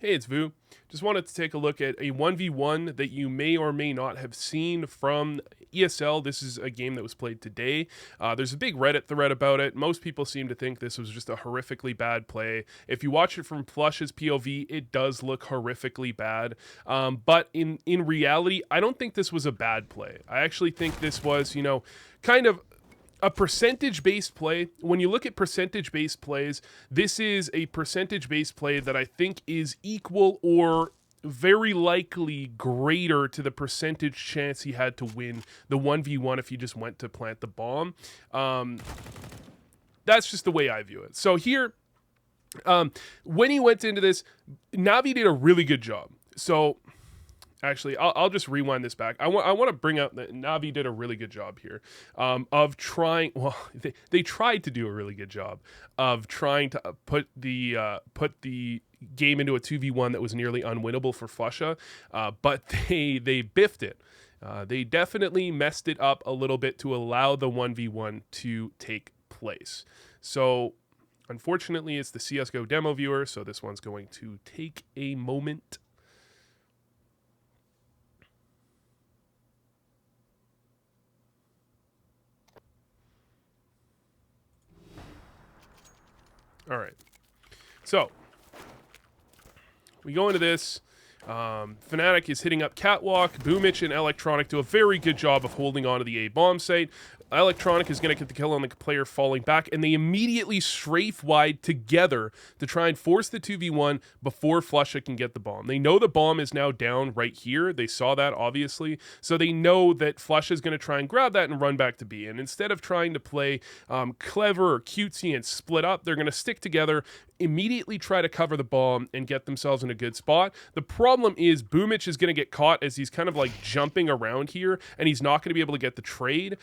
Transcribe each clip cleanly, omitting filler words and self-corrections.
Hey, it's Vu. Just wanted to take a look at a 1v1 that you may or may not have seen from ESL. This is a game that was played today. There's a big Reddit thread about it. Most people seem to think this was just a horrifically bad play. If you watch it from Flush's POV, it does look horrifically bad. But in reality, I don't think this was a bad play. I actually think this was, kind of a percentage-based play. When you look at percentage-based plays, this is a percentage-based play that I think is equal or very likely greater to the percentage chance he had to win the 1v1 if he just went to plant the bomb. That's just the way I view it. So here, when he went into this, Navi did a really good job. So actually, I'll just rewind this back. I want to bring up that Navi did a really good job here of trying. Well, they tried to do a really good job of trying to put the game into a 2v1 that was nearly unwinnable for Flusha, but they biffed it. They definitely messed it up a little bit to allow the 1v1 to take place. So unfortunately, it's the CSGO demo viewer, so this one's going to take a moment. All right, so we go into this. Fnatic is hitting up Catwalk. Boomich and Electronic do a very good job of holding on to the A bomb site. Electronic is going to get the kill on the player falling back, and they immediately strafe wide together to try and force the 2v1 before Flusha can get the bomb. They know the bomb is now down right here. They saw that, obviously. So they know that Flusha is going to try and grab that and run back to B. And instead of trying to play clever or cutesy and split up, they're going to stick together, immediately try to cover the bomb and get themselves in a good spot. The problem is Boomich is going to get caught as he's kind of like jumping around here, and he's not going to be able to get the trade.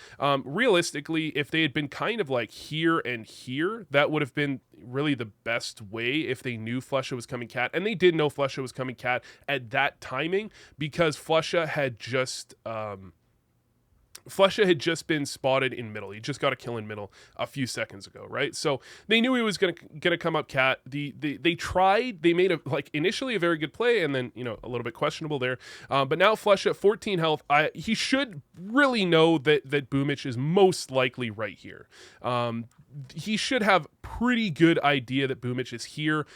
Realistically, if they had been kind of like here and here, that would have been really the best way if they knew Flusha was coming cat. And they did know Flusha was coming cat at that timing because Flusha had just been spotted in middle. He just got a kill in middle a few seconds ago, right? So they knew he was gonna come up cat. They tried. They made initially a very good play, and then a little bit questionable there. But now Flusha at 14 health. He should really know that Boomich is most likely right here. He should have pretty good idea that Boomich is here.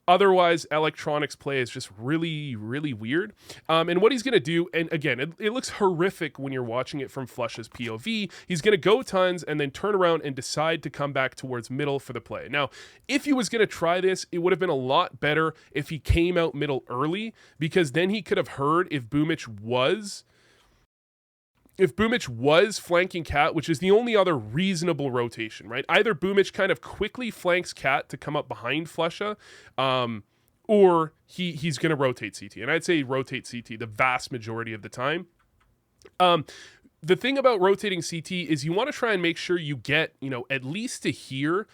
Otherwise, Electronic's play is just really, really weird. And what he's going to do, and again, it looks horrific when you're watching it from Flusha's POV. He's going to go tons and then turn around and decide to come back towards middle for the play. Now, if he was going to try this, it would have been a lot better if he came out middle early, because then he could have heard if Boomich was flanking Cat, which is the only other reasonable rotation, right? Either Boomich kind of quickly flanks Cat to come up behind Flusha, or he's going to rotate CT. And I'd say rotate CT the vast majority of the time. The thing about rotating CT is you want to try and make sure you get, at least to here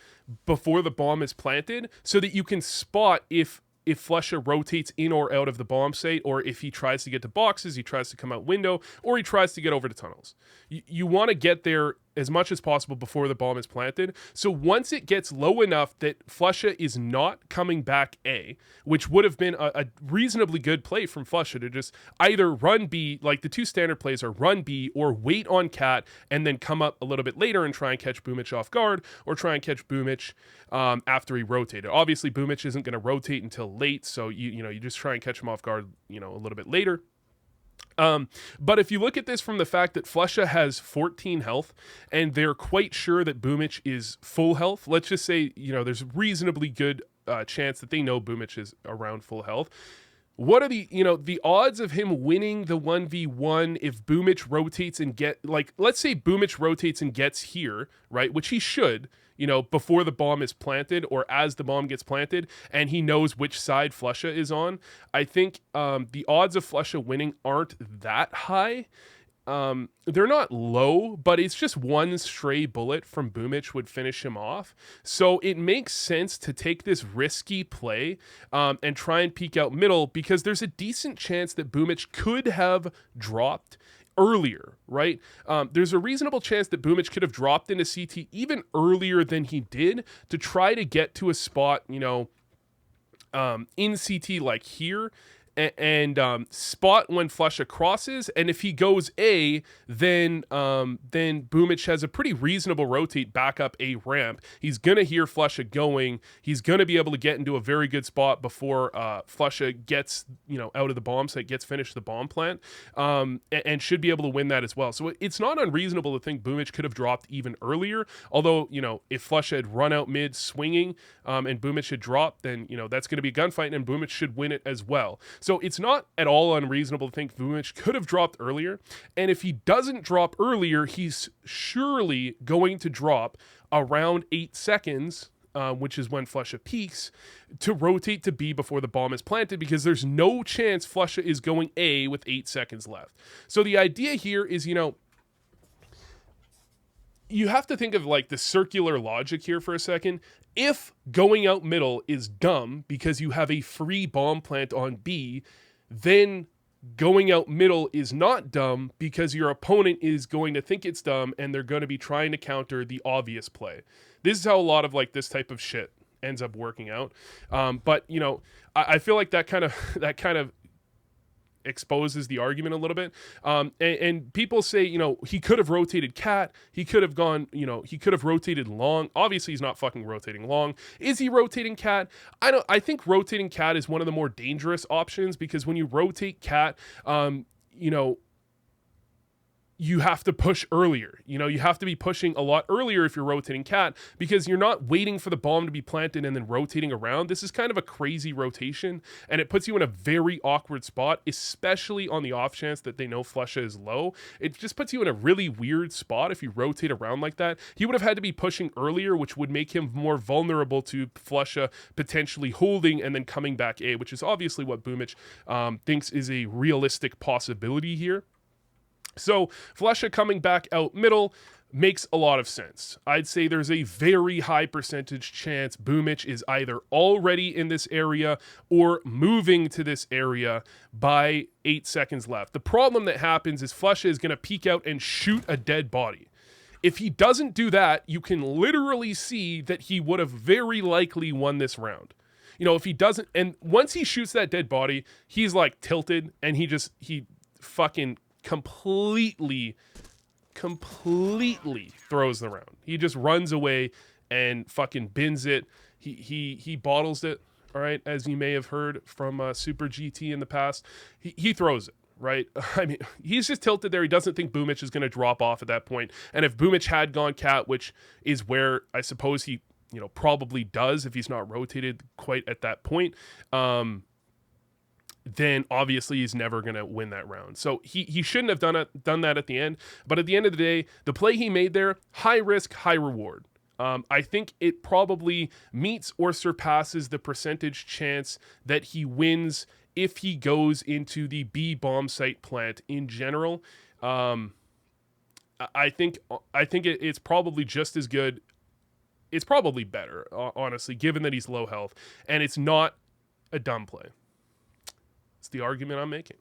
before the bomb is planted so that you can spot if Flusha rotates in or out of the bomb site, or if he tries to get to boxes, he tries to come out window, or he tries to get over to tunnels. You want to get there as much as possible before the bomb is planted. So once it gets low enough that Flusha is not coming back A, which would have been a reasonably good play from Flusha to just either run B, like the two standard plays are run B, or wait on Cat and then come up a little bit later and try and catch Boomich off guard, or try and catch Boomich after he rotated. Obviously, Boomich isn't going to rotate until late, so you just try and catch him off guard, a little bit later. But if you look at this from the fact that Flusha has 14 health and they're quite sure that Boomich is full health, let's just say, there's a reasonably good chance that they know Boomich is around full health. What are the odds of him winning the 1v1 if Boomich rotates and let's say Boomich rotates and gets here, right? Which he should, before the bomb is planted or as the bomb gets planted, and he knows which side Flusha is on. I think the odds of Flusha winning aren't that high. They're not low, but it's just one stray bullet from Boomich would finish him off. So it makes sense to take this risky play and try and peek out middle, because there's a decent chance that Boomich could have dropped earlier, right? There's a reasonable chance that Boomich could have dropped into CT even earlier than he did to try to get to a spot, in CT like here, and spot when Flusha crosses, and if he goes A, then Boomich has a pretty reasonable rotate back up a ramp. He's gonna hear Flusha going. He's gonna be able to get into a very good spot before Flusha gets out of the bomb site, gets finished the bomb plant, and should be able to win that as well. So it's not unreasonable to think Boomich could have dropped even earlier. Although if Flusha had run out mid swinging and Boomich had dropped, then that's going to be a gunfight, and Boomich should win it as well. So it's not at all unreasonable to think Boomich could have dropped earlier. And if he doesn't drop earlier, he's surely going to drop around 8 seconds, which is when Flusha peaks, to rotate to B before the bomb is planted, because there's no chance Flusha is going A with 8 seconds left. So the idea here is, you have to think of like the circular logic here for a second. If going out middle is dumb because you have a free bomb plant on B, then going out middle is not dumb because your opponent is going to think it's dumb and they're going to be trying to counter the obvious play. This is how a lot of like this type of shit ends up working out. But I feel like that kind of exposes the argument a little bit. And people say, he could have rotated cat. He could have gone, he could have rotated long. Obviously, he's not fucking rotating long. Is he rotating cat? I think rotating cat is one of the more dangerous options, because when you rotate cat, you have to push earlier. You have to be pushing a lot earlier if you're rotating cat, because you're not waiting for the bomb to be planted and then rotating around. This is kind of a crazy rotation, and it puts you in a very awkward spot, especially on the off chance that they know Flusha is low. It just puts you in a really weird spot if you rotate around like that. He would have had to be pushing earlier, which would make him more vulnerable to Flusha potentially holding and then coming back A, which is obviously what Boomich thinks is a realistic possibility here. So Flusha coming back out middle makes a lot of sense. I'd say there's a very high percentage chance Boomich is either already in this area or moving to this area by 8 seconds left. The problem that happens is Flusha is going to peek out and shoot a dead body. If he doesn't do that, you can literally see that he would have very likely won this round. If he doesn't, and once he shoots that dead body, he's like tilted, and he fucking completely throws the round. He just runs away and fucking bins it. He bottles it, all right, as you may have heard from Super GT in the past. He throws it, right? I mean, he's just tilted there. He doesn't think Boomich is going to drop off at that point. And if Boomich had gone cat, which is where I suppose he probably does if he's not rotated quite at that point, then obviously he's never going to win that round. So he shouldn't have done that at the end. But at the end of the day, the play he made there, high risk, high reward. I think it probably meets or surpasses the percentage chance that he wins if he goes into the B bomb site plant in general. I think it's probably just as good. It's probably better, honestly, given that he's low health, and it's not a dumb play. It's the argument I'm making.